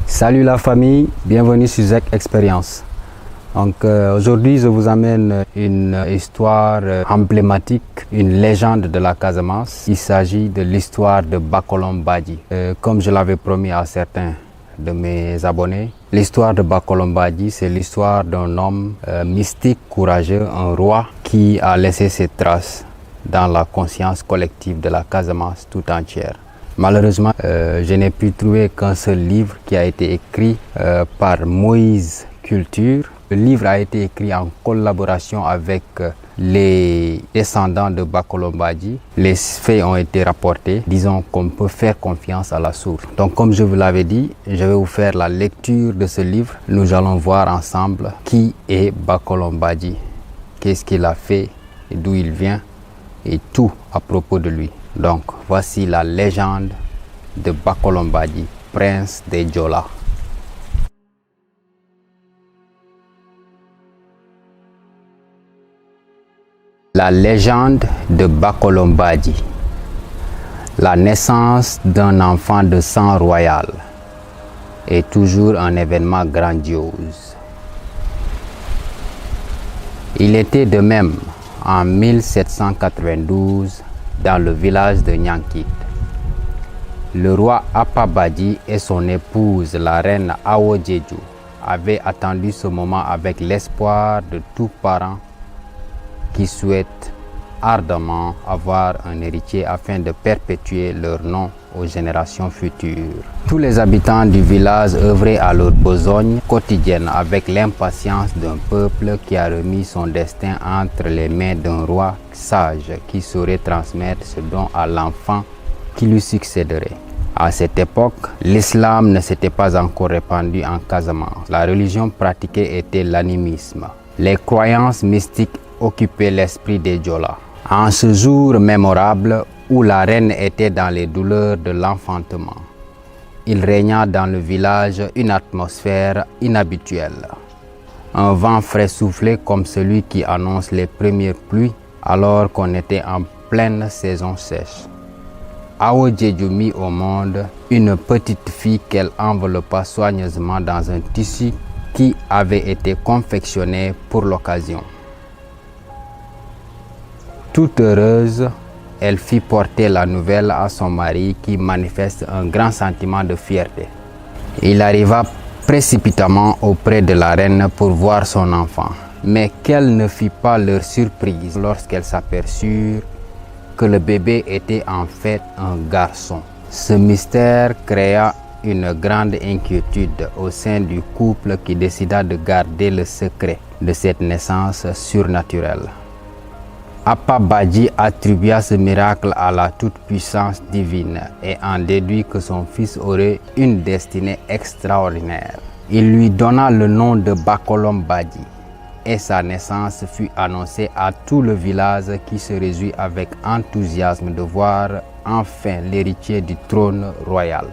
Salut la famille, bienvenue sur ZEC Expérience. Donc aujourd'hui je vous amène une histoire emblématique, une légende de la Casamance. Il s'agit de l'histoire de Bakolom Badji. Comme je l'avais promis à certains de mes abonnés, l'histoire de Bakolom Badji, c'est l'histoire d'un homme mystique, courageux, un roi qui a laissé ses traces dans la conscience collective de la Casamance tout entière. Malheureusement, je n'ai pu trouver qu'un seul livre qui a été écrit par Moïse Culture. Le livre a été écrit en collaboration avec les descendants de Bakolom Badji. Les faits ont été rapportés. Disons qu'on peut faire confiance à la source. Donc comme je vous l'avais dit, je vais vous faire la lecture de ce livre. Nous allons voir ensemble qui est Bakolom Badji, qu'est-ce qu'il a fait, d'où il vient et tout à propos de lui. Donc, voici la légende de Bakolom Badji, prince des Diola. La légende de Bakolom Badji. La naissance d'un enfant de sang royal est toujours un événement grandiose. Il était de même en 1792 dans le village de Nyankit. Le roi Appa Badji et son épouse, la reine Awo Djedju, avaient attendu ce moment avec l'espoir de tout parent qui souhaite ardemment avoir un héritier afin de perpétuer leur nom aux générations futures. Tous les habitants du village œuvraient à leur besogne quotidienne avec l'impatience d'un peuple qui a remis son destin entre les mains d'un roi sage qui saurait transmettre ce don à l'enfant qui lui succéderait. À cette époque, l'islam ne s'était pas encore répandu en Casamance. La religion pratiquée était l'animisme. Les croyances mystiques occupaient l'esprit des Diola. En ce jour mémorable où la reine était dans les douleurs de l'enfantement, il régna dans le village une atmosphère inhabituelle. Un vent frais soufflait comme celui qui annonce les premières pluies alors qu'on était en pleine saison sèche. Awo Djedju mit au monde une petite fille qu'elle enveloppa soigneusement dans un tissu qui avait été confectionné pour l'occasion. Toute heureuse, elle fit porter la nouvelle à son mari qui manifeste un grand sentiment de fierté. Il arriva précipitamment auprès de la reine pour voir son enfant. Mais quelle ne fut pas leur surprise lorsqu'elles s'aperçurent que le bébé était en fait un garçon. Ce mystère créa une grande inquiétude au sein du couple qui décida de garder le secret de cette naissance surnaturelle. Appa Badji attribua ce miracle à la toute-puissance divine et en déduit que son fils aurait une destinée extraordinaire. Il lui donna le nom de Bakolom Badji et sa naissance fut annoncée à tout le village qui se réjouit avec enthousiasme de voir enfin l'héritier du trône royal.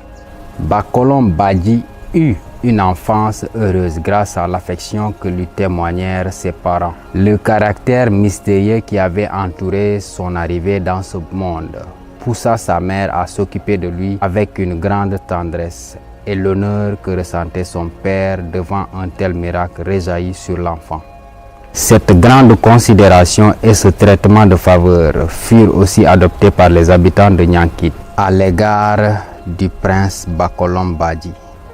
Bakolom Badji eut une enfance heureuse grâce à l'affection que lui témoignèrent ses parents. Le caractère mystérieux qui avait entouré son arrivée dans ce monde poussa sa mère à s'occuper de lui avec une grande tendresse et l'honneur que ressentait son père devant un tel miracle réjaillit sur l'enfant. Cette grande considération et ce traitement de faveur furent aussi adoptés par les habitants de Nyankit à l'égard du prince Bakolom Badji.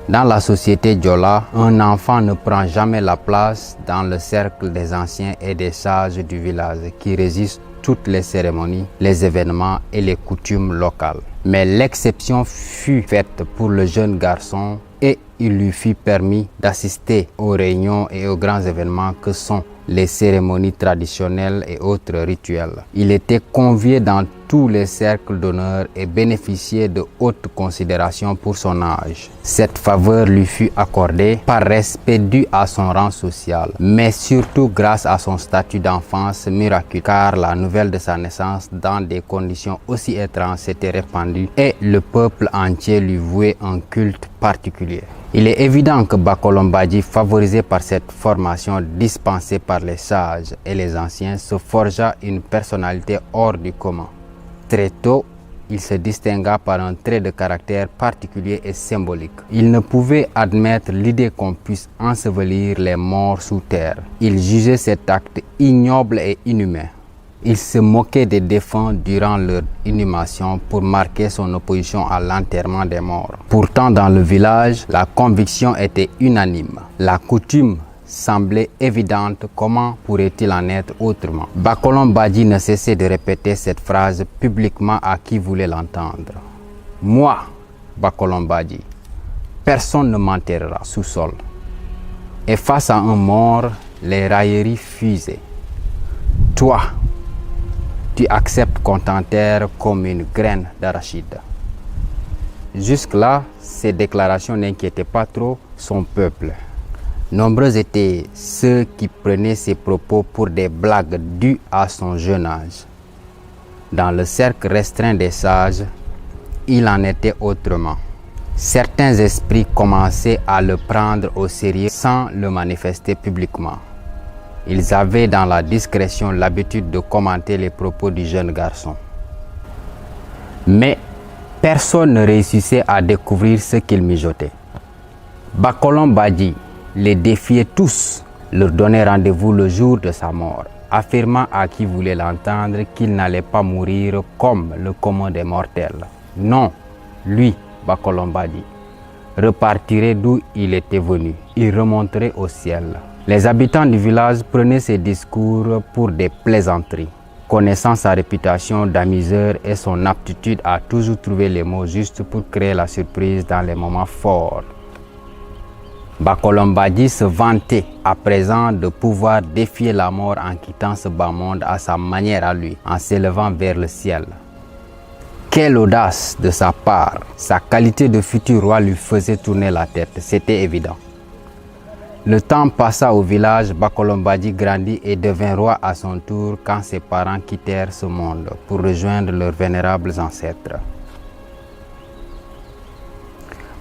Dans la société Diola, un enfant ne prend jamais la place dans le cercle des anciens et des sages du village qui régissent toutes les cérémonies, les événements et les coutumes locales. Mais l'exception fut faite pour le jeune garçon et il lui fut permis d'assister aux réunions et aux grands événements que sont les cérémonies traditionnelles et autres rituels. Il était convié dans tous les cercles d'honneur et bénéficiait de hautes considérations pour son âge. Cette faveur lui fut accordée par respect dû à son rang social, mais surtout grâce à son statut d'enfance miraculeux, car la nouvelle de sa naissance dans des conditions aussi étranges s'était répandue et le peuple entier lui vouait un culte particulier. Il est évident que Bacolom Badji, favorisé par cette formation dispensée par les sages et les anciens, se forgea une personnalité hors du commun. Très tôt, il se distingua par un trait de caractère particulier et symbolique. Il ne pouvait admettre l'idée qu'on puisse ensevelir les morts sous terre. Il jugeait cet acte ignoble et inhumain. Il se moquait des défunts durant leur inhumation pour marquer son opposition à l'enterrement des morts. Pourtant, dans le village, la conviction était unanime. La coutume semblait évidente, comment pourrait-il en être autrement? Bacolom Badji ne cessait de répéter cette phrase publiquement à qui voulait l'entendre. Moi, Bacolom Badji, personne ne m'enterrera sous sol. Et face à un mort, les railleries fusaient. Toi, tu acceptes qu'on t'enterre comme une graine d'arachide. Jusque-là, ces déclarations n'inquiétaient pas trop son peuple. Nombreux étaient ceux qui prenaient ses propos pour des blagues dues à son jeune âge. Dans le cercle restreint des sages, il en était autrement. Certains esprits commençaient à le prendre au sérieux sans le manifester publiquement. Ils avaient dans la discrétion l'habitude de commenter les propos du jeune garçon. Mais personne ne réussissait à découvrir ce qu'il mijotait. Bacolom Badji les défiait tous, leur donnait rendez-vous le jour de sa mort, affirmant à qui voulait l'entendre qu'il n'allait pas mourir comme le commun des mortels. Non, lui, Bacolom Badji, repartirait d'où il était venu. Il remonterait au ciel. Les habitants du village prenaient ses discours pour des plaisanteries. Connaissant sa réputation d'amuseur et son aptitude à toujours trouver les mots justes pour créer la surprise dans les moments forts, Bacolom Badji se vantait à présent de pouvoir défier la mort en quittant ce bas monde à sa manière à lui, en s'élevant vers le ciel. Quelle audace de sa part! Sa qualité de futur roi lui faisait tourner la tête, c'était évident. Le temps passa au village, Bacolom Badji grandit et devint roi à son tour quand ses parents quittèrent ce monde pour rejoindre leurs vénérables ancêtres.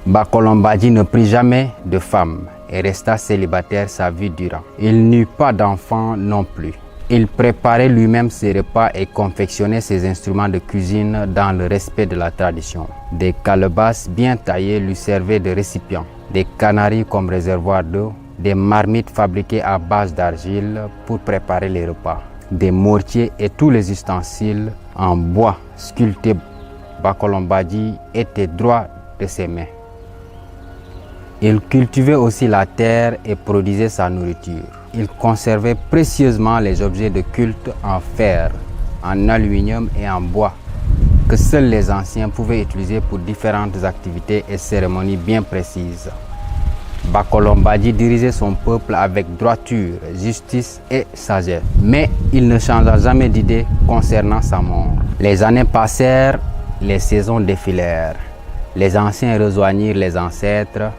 Bacolom Badji ne prit jamais de femme et resta célibataire sa vie durant. Il n'eut pas d'enfant non plus. Il préparait lui-même ses repas et confectionnait ses instruments de cuisine dans le respect de la tradition. Des calebasses bien taillées lui servaient de récipients, des canaries comme réservoir d'eau, des marmites fabriquées à base d'argile pour préparer les repas, des mortiers et tous les ustensiles en bois sculptés. Bacolom Badji était droit de ses mains. Il cultivait aussi la terre et produisait sa nourriture. Il conservait précieusement les objets de culte en fer, en aluminium et en bois que seuls les anciens pouvaient utiliser pour différentes activités et cérémonies bien précises. Bacolom Badji dirigeait son peuple avec droiture, justice et sagesse. Mais il ne changea jamais d'idée concernant sa mort. Les années passèrent, les saisons défilèrent. Les anciens rejoignirent les ancêtres,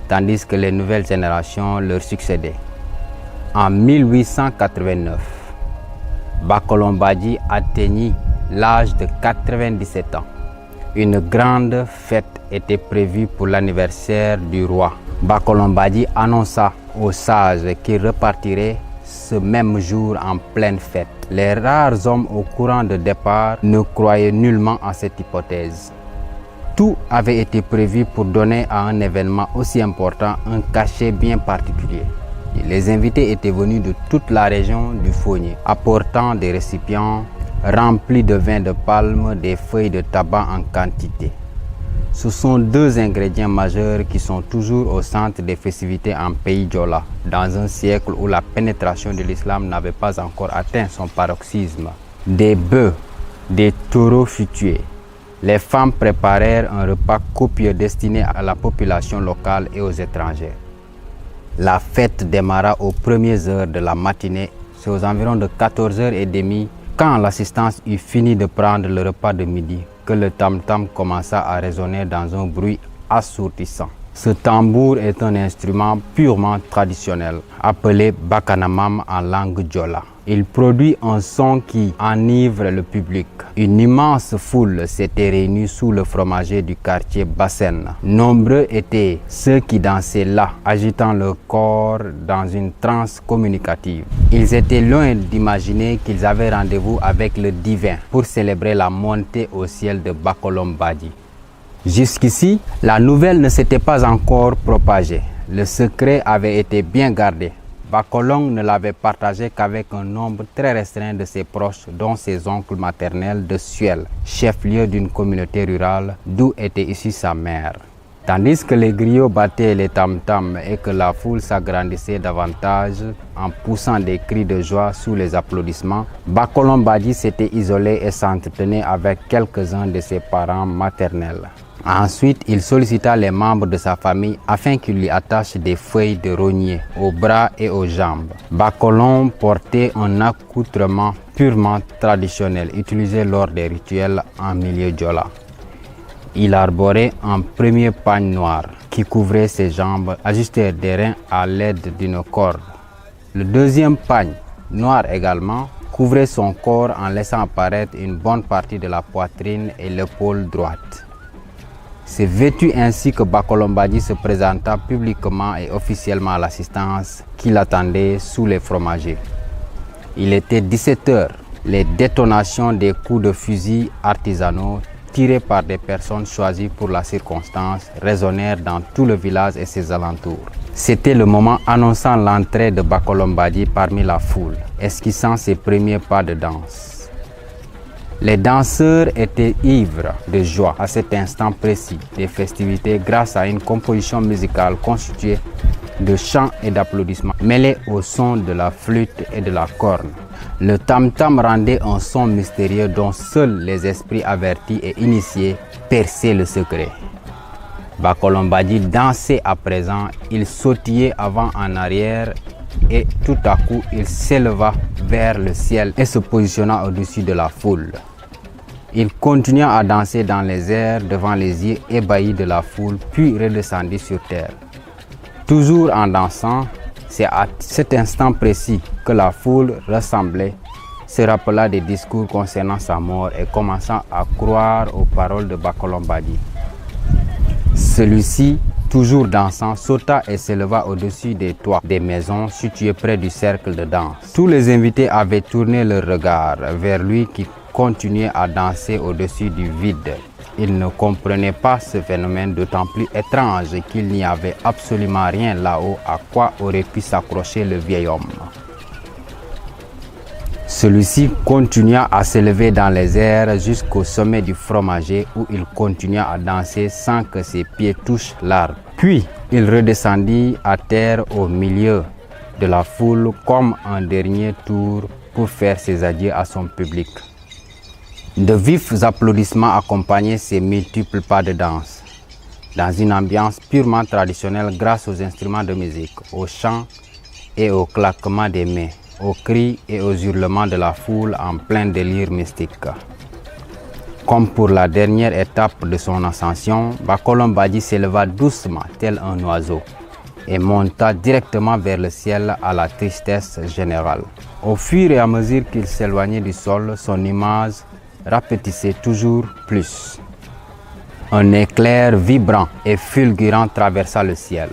tandis que les nouvelles générations leur succédaient. En 1889, Bacolom Badji atteignit l'âge de 97 ans. Une grande fête était prévue pour l'anniversaire du roi. Bacolom Badji annonça aux sages qu'il repartirait ce même jour en pleine fête. Les rares hommes au courant de départ ne croyaient nullement à cette hypothèse. Tout avait été prévu pour donner à un événement aussi important un cachet bien particulier. Les invités étaient venus de toute la région du Fogné, apportant des récipients remplis de vin de palme, des feuilles de tabac en quantité. Ce sont deux ingrédients majeurs qui sont toujours au centre des festivités en pays Diola, dans un siècle où la pénétration de l'islam n'avait pas encore atteint son paroxysme. Des bœufs, des taureaux furent tués. Les femmes préparèrent un repas copieux destiné à la population locale et aux étrangers. La fête démarra aux premières heures de la matinée. C'est aux environs de 14h30 quand l'assistance eut fini de prendre le repas de midi, que le tam-tam commença à résonner dans un bruit assourdissant. Ce tambour est un instrument purement traditionnel, appelé bakanamam en langue diola. Il produit un son qui enivre le public. Une immense foule s'était réunie sous le fromager du quartier Bassène. Nombreux étaient ceux qui dansaient là, agitant leur corps dans une transe communicative. Ils étaient loin d'imaginer qu'ils avaient rendez-vous avec le divin pour célébrer la montée au ciel de Bakolombadi. Jusqu'ici, la nouvelle ne s'était pas encore propagée. Le secret avait été bien gardé. Bakolong ne l'avait partagé qu'avec un nombre très restreint de ses proches, dont ses oncles maternels de Suel, chef-lieu d'une communauté rurale d'où était issue sa mère. Tandis que les griots battaient les tam-tams et que la foule s'agrandissait davantage en poussant des cris de joie sous les applaudissements, Bakolombadi s'était isolé et s'entretenait avec quelques-uns de ses parents maternels. Ensuite, il sollicita les membres de sa famille afin qu'ils lui attachent des feuilles de rognier aux bras et aux jambes. Bakolong portait un accoutrement purement traditionnel utilisé lors des rituels en milieu diola. Il arborait un premier pagne noir qui couvrait ses jambes ajustées des reins à l'aide d'une corde. Le deuxième pagne, noir également, couvrait son corps en laissant apparaître une bonne partie de la poitrine et l'épaule droite. C'est vêtu ainsi que Bakolombadi se présenta publiquement et officiellement à l'assistance qui l'attendait sous les fromagers. Il était 17 heures. Les détonations des coups de fusil artisanaux tirés par des personnes choisies pour la circonstance résonnèrent dans tout le village et ses alentours. C'était le moment annonçant l'entrée de Bakolombadi parmi la foule, esquissant ses premiers pas de danse. Les danseurs étaient ivres de joie à cet instant précis des festivités grâce à une composition musicale constituée de chants et d'applaudissements mêlés au son de la flûte et de la corne. Le tam-tam rendait un son mystérieux dont seuls les esprits avertis et initiés perçaient le secret. Bakolombadi dansait à présent, il sautillait avant en arrière et tout à coup il s'éleva vers le ciel et se positionna au-dessus de la foule. Il continua à danser dans les airs devant les yeux ébahis de la foule, puis redescendit sur terre. Toujours en dansant, c'est à cet instant précis que la foule rassemblée se rappela des discours concernant sa mort et commença à croire aux paroles de Bakolombadi. Celui-ci, toujours dansant, sauta et s'éleva au-dessus des toits des maisons situées près du cercle de danse. Tous les invités avaient tourné leur regard vers lui qui continuait à danser au-dessus du vide. Ils ne comprenaient pas ce phénomène d'autant plus étrange qu'il n'y avait absolument rien là-haut à quoi aurait pu s'accrocher le vieil homme. Celui-ci continua à s'élever dans les airs jusqu'au sommet du fromager où il continua à danser sans que ses pieds touchent l'arbre. Puis, il redescendit à terre au milieu de la foule comme un dernier tour pour faire ses adieux à son public. De vifs applaudissements accompagnaient ces multiples pas de danse, dans une ambiance purement traditionnelle grâce aux instruments de musique, aux chants et aux claquements des mains, aux cris et aux hurlements de la foule en plein délire mystique. Comme pour la dernière étape de son ascension, Bakolombadi s'éleva doucement tel un oiseau et monta directement vers le ciel à la tristesse générale. Au fur et à mesure qu'il s'éloignait du sol, son image rapetissait toujours plus. Un éclair vibrant et fulgurant traversa le ciel.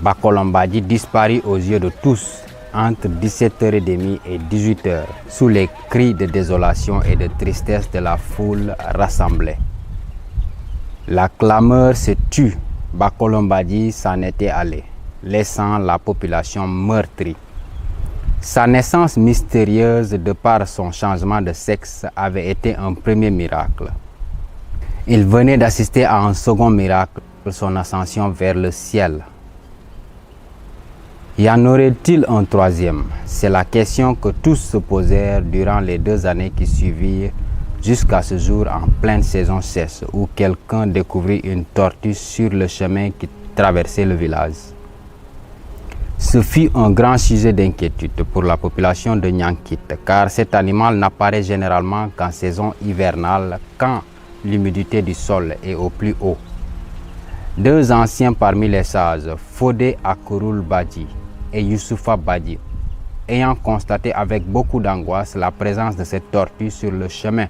Bakolombadi disparut aux yeux de tous entre 17h30 et 18h sous les cris de désolation et de tristesse de la foule rassemblée. La clameur se tut. Bakolombadi s'en était allé, laissant la population meurtrie. Sa naissance mystérieuse de par son changement de sexe avait été un premier miracle. Il venait d'assister à un second miracle, son ascension vers le ciel. Y en aurait-il un troisième? C'est la question que tous se posèrent durant les 2 années qui suivirent jusqu'à ce jour en pleine saison sèche où quelqu'un découvrit une tortue sur le chemin qui traversait le village. Ce fut un grand sujet d'inquiétude pour la population de Nyankit, car cet animal n'apparaît généralement qu'en saison hivernale, quand l'humidité du sol est au plus haut. Deux anciens parmi les sages, Fodé Akurul Badji et Youssoufa Badji, ayant constaté avec beaucoup d'angoisse la présence de cette tortue sur le chemin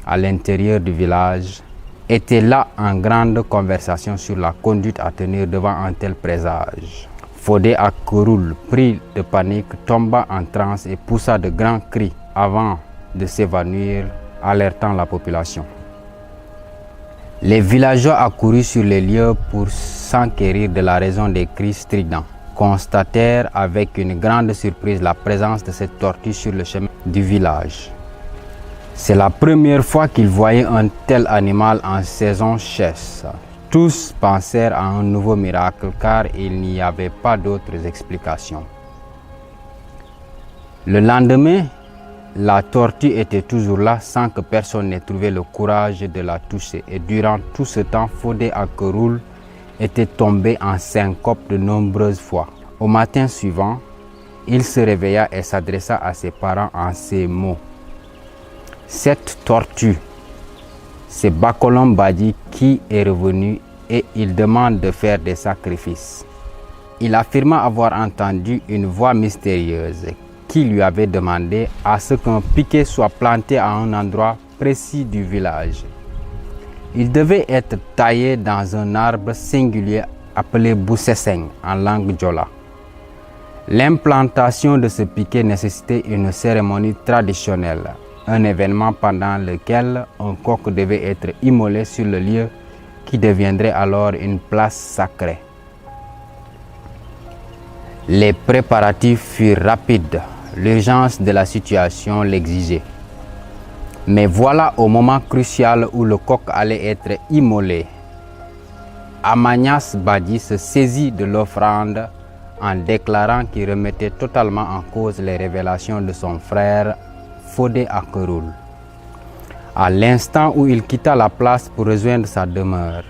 à l'intérieur du village, étaient là en grande conversation sur la conduite à tenir devant un tel présage. Fodé Akurul, pris de panique, tomba en transe et poussa de grands cris avant de s'évanouir, alertant la population. Les villageois accourus sur les lieux pour s'enquérir de la raison des cris stridents constatèrent avec une grande surprise la présence de cette tortue sur le chemin du village. C'est la première fois qu'ils voyaient un tel animal en saison sèche. Tous pensèrent à un nouveau miracle car il n'y avait pas d'autres explications. Le lendemain, la tortue était toujours là sans que personne n'ait trouvé le courage de la toucher. Et durant tout ce temps, Fodé Akurul était tombé en syncope de nombreuses fois. Au matin suivant, il se réveilla et s'adressa à ses parents en ces mots. Cette tortue, c'est Bakolom Badji qui est revenu et il demande de faire des sacrifices. Il affirma avoir entendu une voix mystérieuse qui lui avait demandé à ce qu'un piquet soit planté à un endroit précis du village. Il devait être taillé dans un arbre singulier appelé Boussesseng en langue djola. L'implantation de ce piquet nécessitait une cérémonie traditionnelle, un événement pendant lequel un coq devait être immolé sur le lieu qui deviendrait alors une place sacrée. Les préparatifs furent rapides. L'urgence de la situation l'exigeait. Mais voilà au moment crucial où le coq allait être immolé. Amagnas Badji se saisit de l'offrande en déclarant qu'il remettait totalement en cause les révélations de son frère Fodé Akurul. À l'instant où il quitta la place pour rejoindre sa demeure,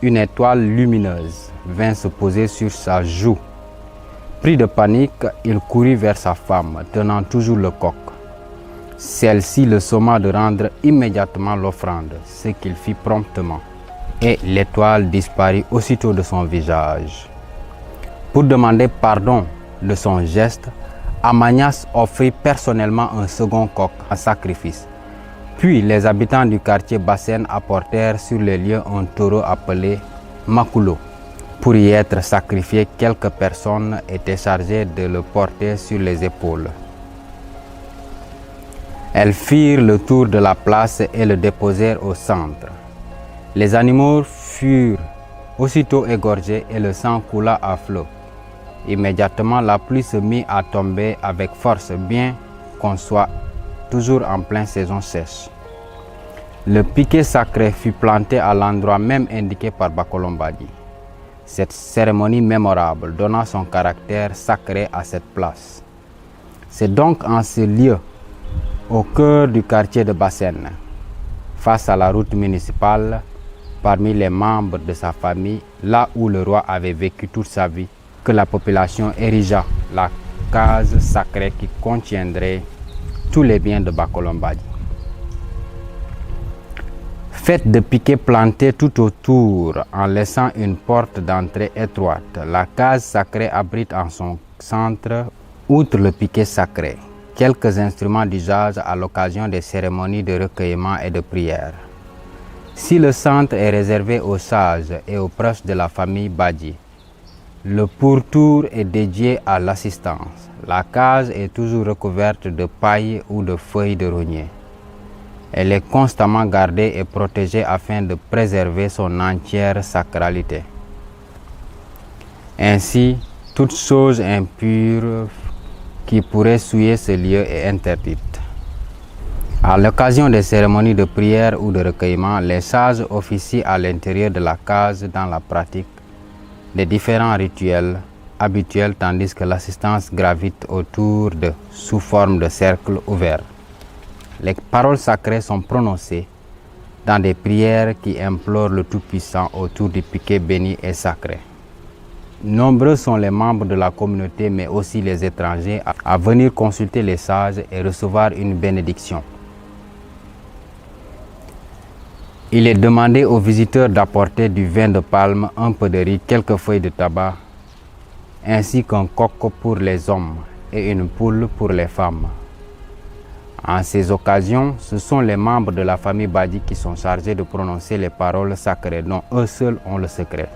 une étoile lumineuse vint se poser sur sa joue. Pris de panique, il courut vers sa femme, tenant toujours le coq. Celle-ci le somma de rendre immédiatement l'offrande, ce qu'il fit promptement, et l'étoile disparut aussitôt de son visage. Pour demander pardon de son geste, Amagnas offrit personnellement un second coq en sacrifice. Puis les habitants du quartier Bassène apportèrent sur les lieux un taureau appelé Makulo. Pour y être sacrifié, quelques personnes étaient chargées de le porter sur les épaules. Elles firent le tour de la place et le déposèrent au centre. Les animaux furent aussitôt égorgés et le sang coula à flot. Immédiatement, la pluie se mit à tomber avec force, bien qu'on soit toujours en pleine saison sèche. Le piquet sacré fut planté à l'endroit même indiqué par Bakolom Badji. Cette cérémonie mémorable donna son caractère sacré à cette place. C'est donc en ce lieu, au cœur du quartier de Bassène, face à la route municipale, parmi les membres de sa famille, là où le roi avait vécu toute sa vie, que la population érigea la case sacrée qui contiendrait tous les biens de Bakolom Badji. Faite de piquets plantés tout autour en laissant une porte d'entrée étroite, la case sacrée abrite en son centre, outre le piquet sacré, quelques instruments d'usage à l'occasion des cérémonies de recueillement et de prière. Si le centre est réservé aux sages et aux proches de la famille Badji, le pourtour est dédié à l'assistance. La case est toujours recouverte de paille ou de feuilles de rognier. Elle est constamment gardée et protégée afin de préserver son entière sacralité. Ainsi, toute chose impure qui pourrait souiller ce lieu est interdite. À l'occasion des cérémonies de prière ou de recueillement, les sages officient à l'intérieur de la case dans la pratique des différents rituels habituels, tandis que l'assistance gravite autour d'eux sous forme de cercle ouvert. Les paroles sacrées sont prononcées dans des prières qui implorent le Tout-Puissant autour du piquet béni et sacré. Nombreux sont les membres de la communauté, mais aussi les étrangers, à venir consulter les sages et recevoir une bénédiction. Il est demandé aux visiteurs d'apporter du vin de palme, un peu de riz, quelques feuilles de tabac, ainsi qu'un coq pour les hommes et une poule pour les femmes. En ces occasions, ce sont les membres de la famille Badji qui sont chargés de prononcer les paroles sacrées dont eux seuls ont le secret.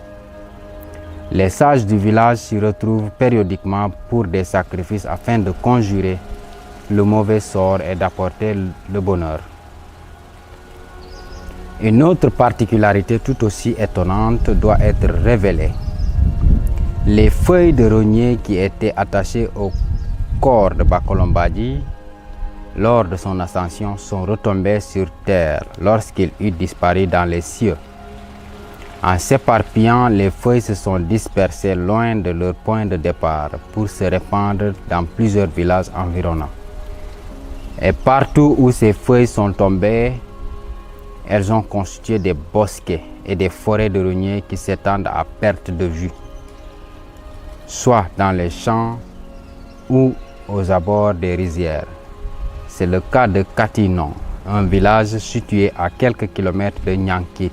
Les sages du village s'y retrouvent périodiquement pour des sacrifices afin de conjurer le mauvais sort et d'apporter le bonheur. Une autre particularité tout aussi étonnante doit être révélée. Les feuilles de rognier qui étaient attachées au corps de Bakolom Badji lors de son ascension sont retombées sur terre lorsqu'il eut disparu dans les cieux. En s'éparpillant, les feuilles se sont dispersées loin de leur point de départ pour se répandre dans plusieurs villages environnants. Et partout où ces feuilles sont tombées, elles ont constitué des bosquets et des forêts de rogniers qui s'étendent à perte de vue, soit dans les champs ou aux abords des rizières. C'est le cas de Katinon, un village situé à quelques kilomètres de Niankit.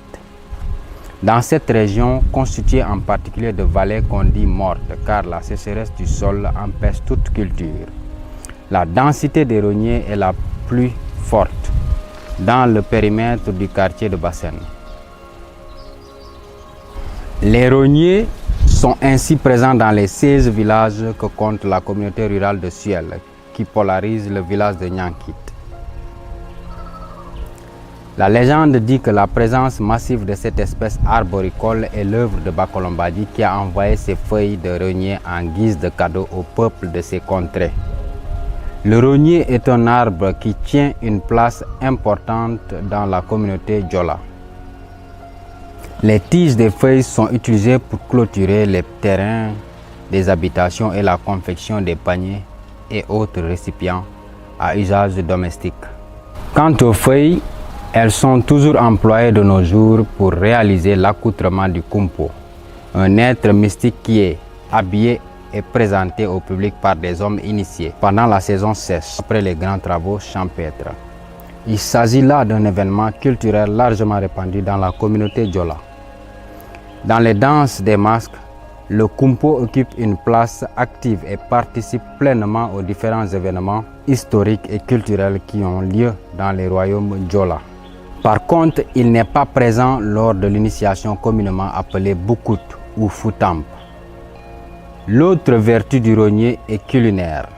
Dans cette région, constituée en particulier de vallées qu'on dit mortes, car la sécheresse du sol empêche toute culture, la densité des rogniers est la plus forte dans le périmètre du quartier de Bassène. Les rogniers sont ainsi présents dans les 16 villages que compte la communauté rurale de Suel, qui polarise le village de Niankit. La légende dit que la présence massive de cette espèce arboricole est l'œuvre de Bakolom Badji qui a envoyé ses feuilles de rognier en guise de cadeau au peuple de ces contrées. Le rognier est un arbre qui tient une place importante dans la communauté Diola. Les tiges des feuilles sont utilisées pour clôturer les terrains des habitations et la confection des paniers et autres récipients à usage domestique. Quant aux feuilles, elles sont toujours employées de nos jours pour réaliser l'accoutrement du kumpo, un être mystique qui est habillé et présenté au public par des hommes initiés pendant la saison sèche, après les grands travaux champêtres. Il s'agit là d'un événement culturel largement répandu dans la communauté Diola. Dans les danses des masques, le kumpo occupe une place active et participe pleinement aux différents événements historiques et culturels qui ont lieu dans les royaumes Diola. Par contre, il n'est pas présent lors de l'initiation communément appelée Boukout ou Foutamp. L'autre vertu du rognier est culinaire.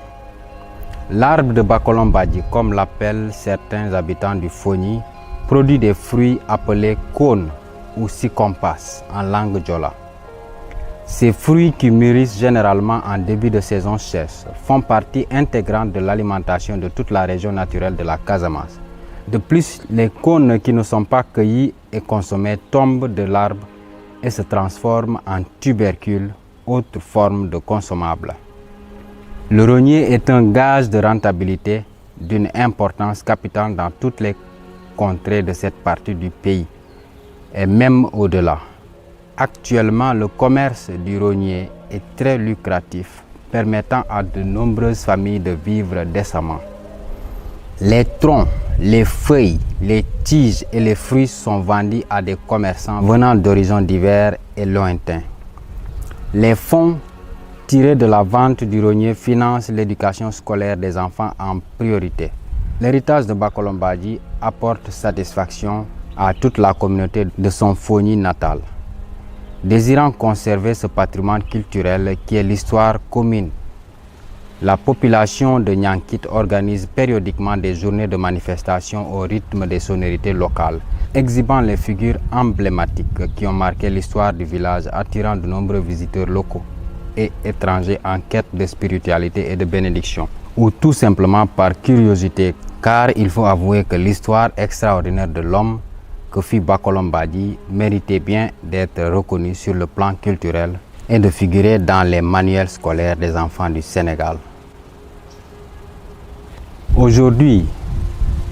L'arbre de Bakolom Badji, comme l'appellent certains habitants du Fogny, produit des fruits appelés cônes ou sikompas en langue Diola. Ces fruits qui mûrissent généralement en début de saison sèche font partie intégrante de l'alimentation de toute la région naturelle de la Casamance. De plus, les cônes qui ne sont pas cueillis et consommés tombent de l'arbre et se transforment en tubercules, autre forme de consommable. Le rognier est un gage de rentabilité d'une importance capitale dans toutes les contrées de cette partie du pays et même au-delà. Actuellement, le commerce du rognier est très lucratif, permettant à de nombreuses familles de vivre décemment. Les troncs, les feuilles, les tiges et les fruits sont vendus à des commerçants venant d'horizons divers et lointains. Les fonds tirés de la vente du rognier financent l'éducation scolaire des enfants en priorité. L'héritage de Bakolom Badji apporte satisfaction à toute la communauté de son Fogny natal. Désirant conserver ce patrimoine culturel qui est l'histoire commune, la population de Niankit organise périodiquement des journées de manifestation au rythme des sonorités locales, exhibant les figures emblématiques qui ont marqué l'histoire du village, attirant de nombreux visiteurs locaux et étrangers en quête de spiritualité et de bénédiction, ou tout simplement par curiosité, car il faut avouer que l'histoire extraordinaire de l'homme que fit Bakolom Badji méritait bien d'être reconnue sur le plan culturel et de figurer dans les manuels scolaires des enfants du Sénégal. Aujourd'hui,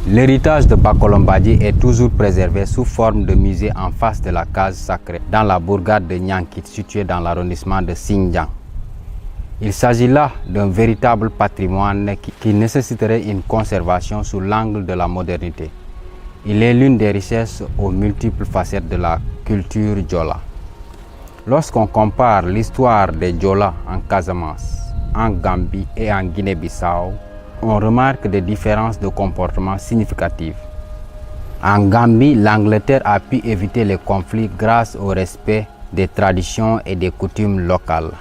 L'héritage de Bakolombadji est toujours préservé sous forme de musée en face de la case sacrée dans la bourgade de Niankit située dans l'arrondissement de Xinjiang. Il s'agit là d'un véritable patrimoine qui nécessiterait une conservation sous l'angle de la modernité. Il est l'une des richesses aux multiples facettes de la culture Diola. Lorsqu'on compare l'histoire des Diola en Casamance, en Gambie et en Guinée-Bissau, on remarque des différences de comportement significatives. En Gambie, l'Angleterre a pu éviter les conflits grâce au respect des traditions et des coutumes locales.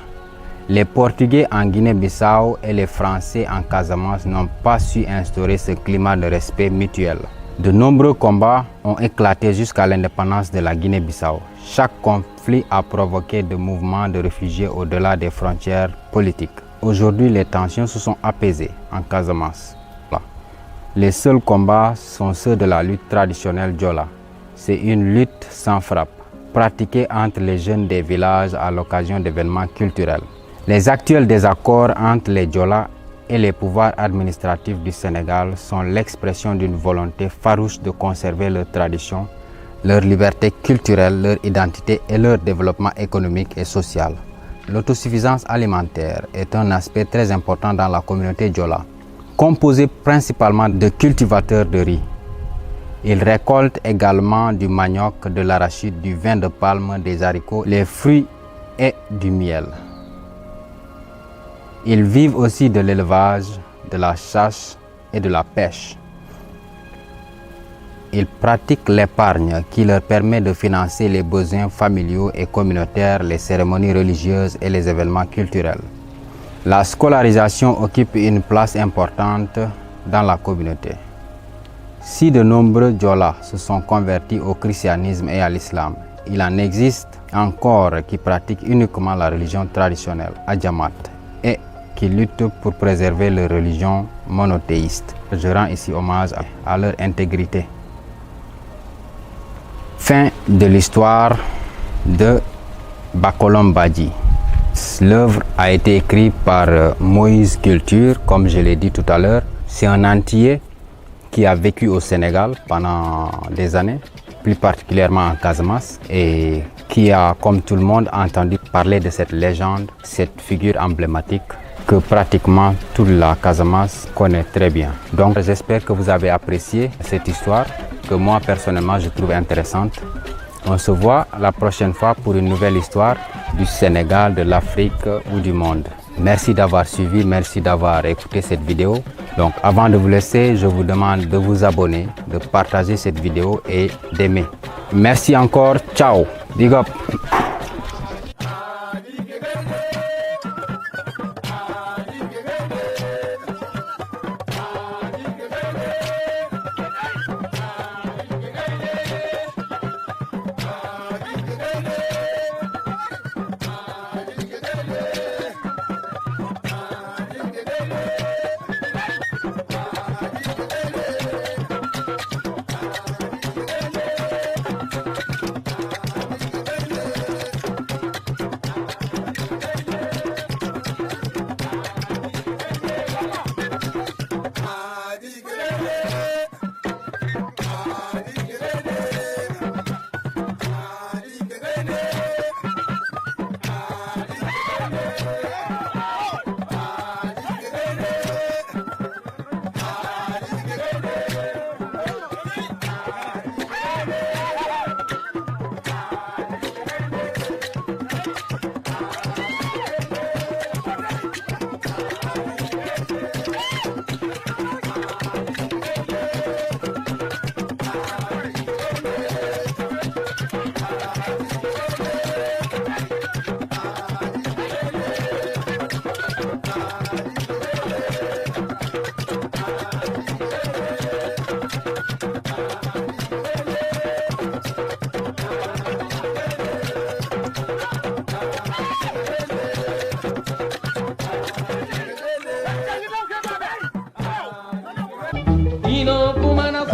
Les Portugais en Guinée-Bissau et les Français en Casamance n'ont pas su instaurer ce climat de respect mutuel. De nombreux combats ont éclaté jusqu'à l'indépendance de la Guinée-Bissau. Chaque conflit a provoqué des mouvements de réfugiés au-delà des frontières politiques. Aujourd'hui, les tensions se sont apaisées en Casamance. Les seuls combats sont ceux de la lutte traditionnelle Diola. C'est une lutte sans frappe, pratiquée entre les jeunes des villages à l'occasion d'événements culturels. Les actuels désaccords entre les Diola et les pouvoirs administratifs du Sénégal sont l'expression d'une volonté farouche de conserver leurs traditions, leur liberté culturelle, leur identité et leur développement économique et social. L'autosuffisance alimentaire est un aspect très important dans la communauté Diola. Composée principalement de cultivateurs de riz, ils récoltent également du manioc, de l'arachide, du vin de palme, des haricots, les fruits et du miel. Ils vivent aussi de l'élevage, de la chasse et de la pêche. Ils pratiquent l'épargne qui leur permet de financer les besoins familiaux et communautaires, les cérémonies religieuses et les événements culturels. La scolarisation occupe une place importante dans la communauté. Si de nombreux Diola se sont convertis au christianisme et à l'islam, il en existe encore qui pratiquent uniquement la religion traditionnelle, Adjamat, et qui luttent pour préserver leur religion monothéiste. Je rends ici hommage à leur intégrité. Fin de l'histoire de Bakolombadji. L'œuvre a été écrite par Moïse Culture, comme je l'ai dit tout à l'heure. C'est un Antillais qui a vécu au Sénégal pendant des années, plus particulièrement en Casamance, et qui a, comme tout le monde, entendu parler de cette légende, cette figure emblématique que pratiquement toute la Casamance connaît très bien. Donc j'espère que vous avez apprécié cette histoire, que moi personnellement je trouve intéressante. On se voit la prochaine fois pour une nouvelle histoire du Sénégal, de l'Afrique ou du monde. Merci d'avoir suivi, merci d'avoir écouté cette vidéo. Donc avant de vous laisser, je vous demande de vous abonner, de partager cette vidéo et d'aimer. Merci encore, ciao, big up. Ino kumana